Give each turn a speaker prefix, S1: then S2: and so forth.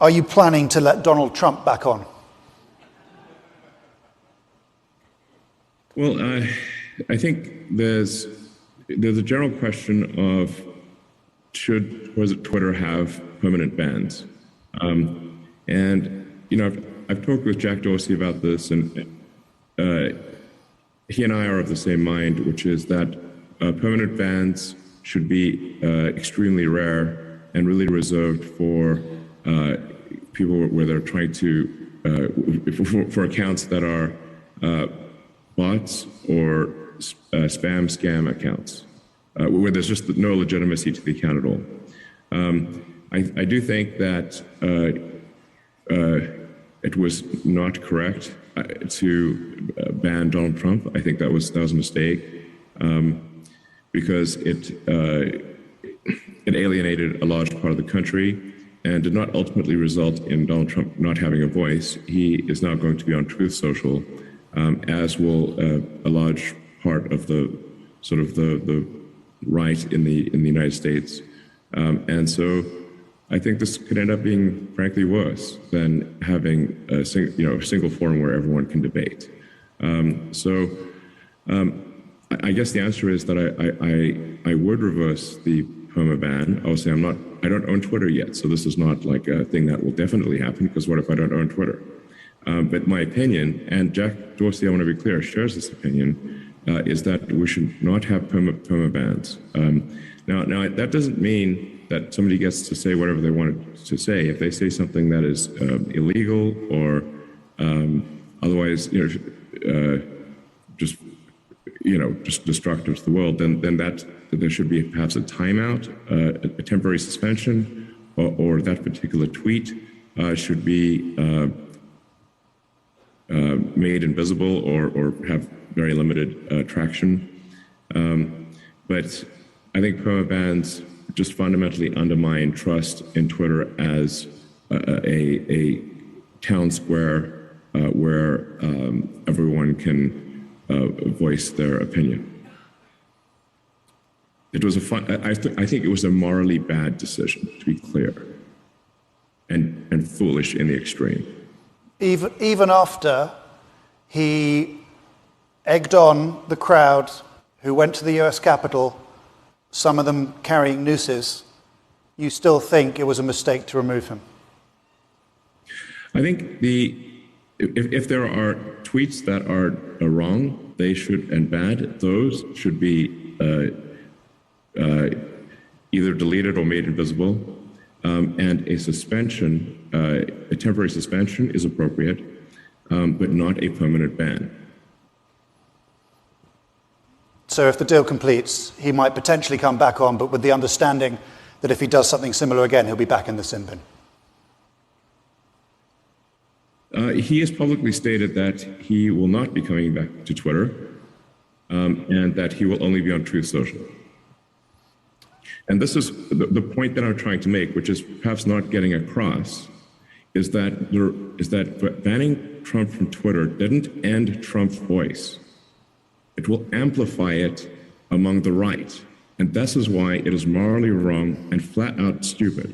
S1: Are you planning to let Donald Trump back on?
S2: Well, I think there's a general question of should Twitter have permanent bans? And I've talked with Jack Dorsey about this, and he and I are of the same mind, which is that permanent bans should be extremely rare and really reserved for people where they're trying to for accounts that are bots or spam scam accounts, where there's just no legitimacy to the account at all. I do think that it was not correct to ban Donald Trump. I think that was a mistake because it alienated a large part of the country and did not ultimately result in Donald Trump not having a voice. He is now going to be on Truth Social, as will a large part of the right in the United States, and so I think this could end up being, frankly, worse than having a single forum where everyone can debate. I guess the answer is that I would reverse the perma ban. Obviously, I don't own Twitter yet, so this is not like a thing that will definitely happen, because what if I don't own Twitter? But my opinion, and Jack Dorsey, I want to be clear, shares this opinion, is that we should not have perma bans. Now that doesn't mean that somebody gets to say whatever they want to say. If they say something that is illegal or otherwise, just destructive to the world, then that there should be perhaps a timeout, a temporary suspension, or that particular tweet should be made invisible or have very limited traction. But I think perma bans just fundamentally undermine trust in Twitter as a town square where everyone can voice their opinion. It was I think it was a morally bad decision, to be clear, and foolish in the extreme.
S1: Even after he egged on the crowd who went to the US Capitol, some of them carrying nooses, you still think it was a mistake to remove him?
S2: I think if there are tweets that are wrong, they should, and bad, those should be either deleted or made invisible, and a suspension, a temporary suspension is appropriate, but not a permanent ban.
S1: So if the deal completes, he might potentially come back on, but with the understanding that if he does something similar again, he'll be back in the sin bin.
S2: He has publicly stated that he will not be coming back to Twitter, and that he will only be on Truth Social. And this is the point that I'm trying to make, which is perhaps not getting across, is that banning Trump from Twitter didn't end Trump's voice. It will amplify it among the right. And this is why it is morally wrong and flat out stupid